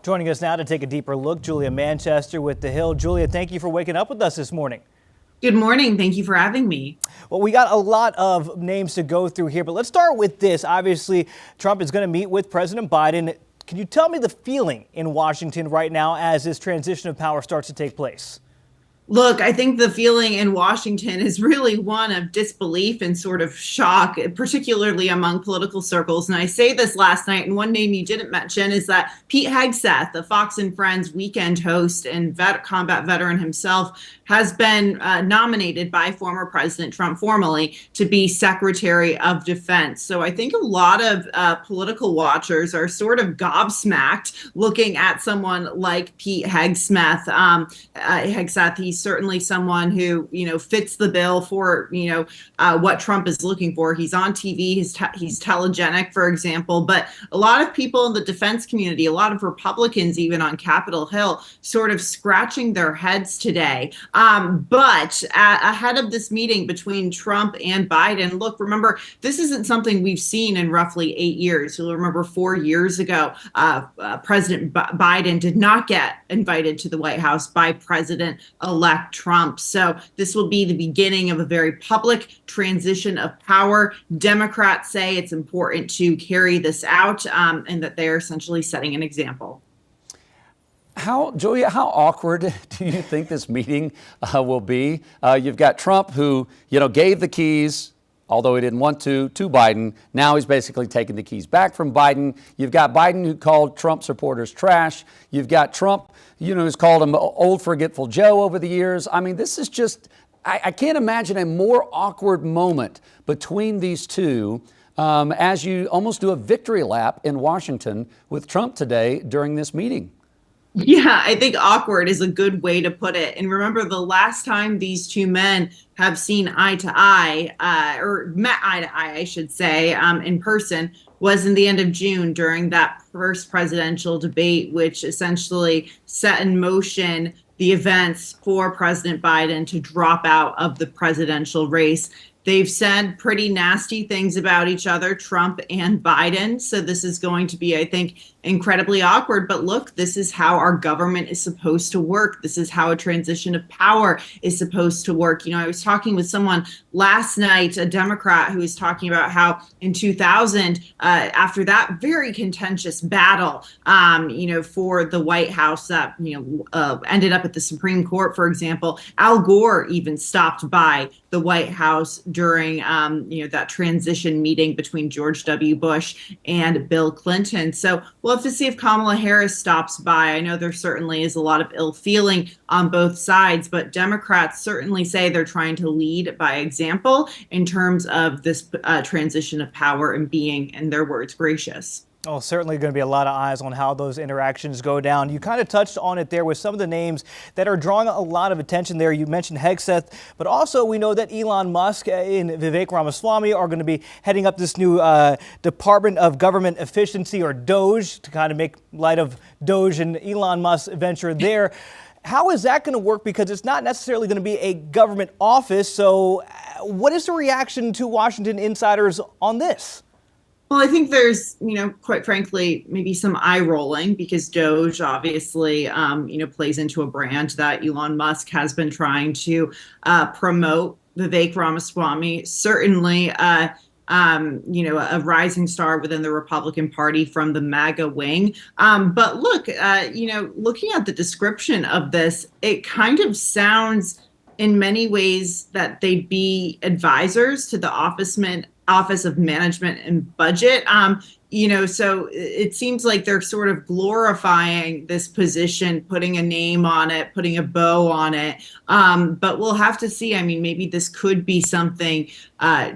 Joining us now to take a deeper look, Julia Manchester with The Hill. Julia, thank you for waking up with us this morning. Good morning. Thank you for having me. Well, we got a lot of names to go through here, but let's start with this. Obviously, Trump is going to meet with President Biden. Can you tell me the feeling in Washington right now as this transition of power starts to take place? Look, I think the feeling in Washington is really one of disbelief and sort of shock, particularly among political circles. And I say this last night, and one name you didn't mention is that Pete Hegseth, the Fox and Friends weekend host and combat veteran himself, has been nominated by former President Trump formally to be Secretary of Defense. So I think a lot of political watchers are sort of gobsmacked looking at someone like Pete Hegseth. He's certainly someone who, fits the bill for, what Trump is looking for. He's on TV. He's telegenic, for example. But a lot of people in the defense community, a lot of Republicans, even on Capitol Hill, sort of scratching their heads today. But ahead of this meeting between Trump and Biden, look, remember, this isn't something we've seen in roughly 8 years. You'll remember 4 years ago, President Biden did not get invited to the White House by President-elect Trump. So this will be the beginning of a very public transition of power. Democrats say it's important to carry this out and that they're essentially setting an example. Julia, how awkward do you think this meeting will be? You've got Trump who, gave the keys, although he didn't want to Biden. Now he's basically taking the keys back from Biden. You've got Biden who called Trump supporters trash. You've got Trump, who's called him old forgetful Joe over the years. I mean, this is just, I can't imagine a more awkward moment between these two as you almost do a victory lap in Washington with Trump today during this meeting. Yeah, I think awkward is a good way to put it. And remember, the last time these two men have seen eye to eye, or met eye to eye, I should say, in person, was in the end of June during that first presidential debate, which essentially set in motion the events for President Biden to drop out of the presidential race. They've said pretty nasty things about each other, Trump and Biden. So this is going to be, I think, incredibly awkward. But look, this is how our government is supposed to work. This is how a transition of power is supposed to work. I was talking with someone last night, a Democrat, who was talking about how in 2000, after that very contentious battle, for the White House that, ended up at the Supreme Court, for example, Al Gore even stopped by the White House during, that transition meeting between George W. Bush and Bill Clinton. So we'll have to see if Kamala Harris stops by. I know there certainly is a lot of ill feeling on both sides, but Democrats certainly say they're trying to lead by example in terms of this transition of power and being, in their words, gracious. Oh, certainly going to be a lot of eyes on how those interactions go down. You kind of touched on it there with some of the names that are drawing a lot of attention there. You mentioned Hegseth, but also we know that Elon Musk and Vivek Ramaswamy are going to be heading up this new Department of Government Efficiency, or DOGE, to kind of make light of DOGE and Elon Musk's venture there. How is that going to work? Because it's not necessarily going to be a government office. So what is the reaction to Washington insiders on this? Well, I think there's, quite frankly, maybe some eye rolling because Doge obviously, plays into a brand that Elon Musk has been trying to promote. Vivek Ramaswamy, certainly, a rising star within the Republican Party from the MAGA wing. But look, looking at the description of this, it kind of sounds in many ways that they'd be advisors to the Office of Management and Budget. So it seems like they're sort of glorifying this position, putting a name on it, putting a bow on it. But we'll have to see. I mean, maybe this could be something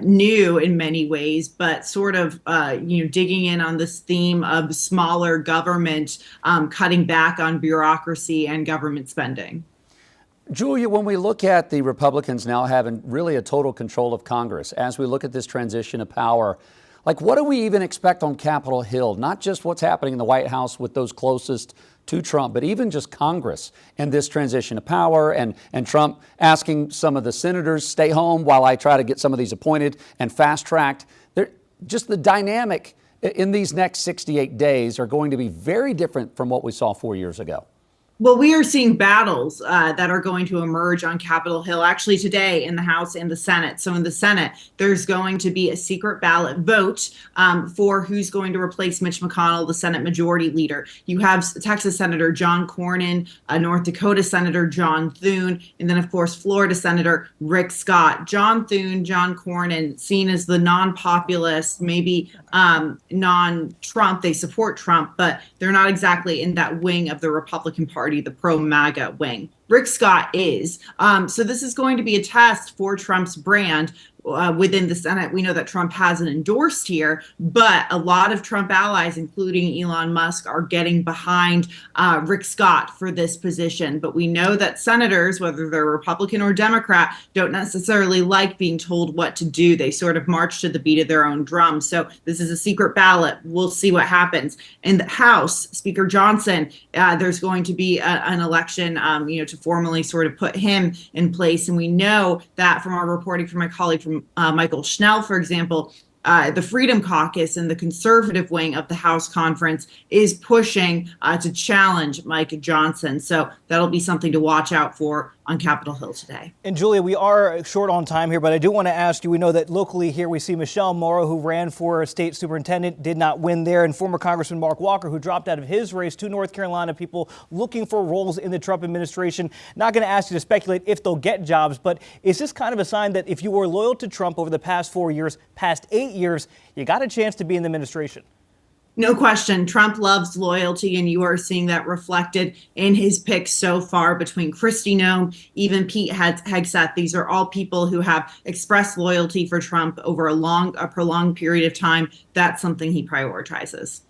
new in many ways, but sort of, digging in on this theme of smaller government, cutting back on bureaucracy and government spending. Julia, when we look at the Republicans now having really a total control of Congress, as we look at this transition of power, what do we even expect on Capitol Hill? Not just what's happening in the White House with those closest to Trump, but even just Congress and this transition of power and Trump asking some of the senators stay home while I try to get some of these appointed and fast-tracked. Just the dynamic in these next 68 days are going to be very different from what we saw 4 years ago? Well, we are seeing battles that are going to emerge on Capitol Hill actually today in the House and the Senate. So in the Senate, there's going to be a secret ballot vote for who's going to replace Mitch McConnell, the Senate Majority Leader. You have Texas Senator John Cornyn, North Dakota Senator John Thune, and then, of course, Florida Senator Rick Scott. John Thune, John Cornyn, seen as the non-populist, maybe non-Trump. They support Trump, but they're not exactly in that wing of the Republican Party, the pro-MAGA wing. Rick Scott is. So this is going to be a test for Trump's brand within the Senate. We know that Trump hasn't endorsed here, but a lot of Trump allies, including Elon Musk, are getting behind Rick Scott for this position. But we know that senators, whether they're Republican or Democrat, don't necessarily like being told what to do. They sort of march to the beat of their own drum. So this is a secret ballot. We'll see what happens. In the House, Speaker Johnson, there's going to be an election, to formally sort of put him in place. And we know that from our reporting from my colleague from Michael Schnell, for example, the Freedom Caucus and the conservative wing of the House conference is pushing to challenge Mike Johnson. So that'll be something to watch out for on Capitol Hill today. And Julia, we are short on time here, but I do want to ask you, we know that locally here we see Michelle Morrow, who ran for state superintendent, did not win there, and former Congressman Mark Walker, who dropped out of his race. Two North Carolina people looking for roles in the Trump administration. Not going to ask you to speculate if they'll get jobs, but is this kind of a sign that if you were loyal to Trump over the past 4 years, past 8 years, you got a chance to be in the administration? No question. Trump loves loyalty, and you are seeing that reflected in his picks so far between Kristi Noem, even Pete Hegseth. These are all people who have expressed loyalty for Trump over a prolonged period of time. That's something he prioritizes.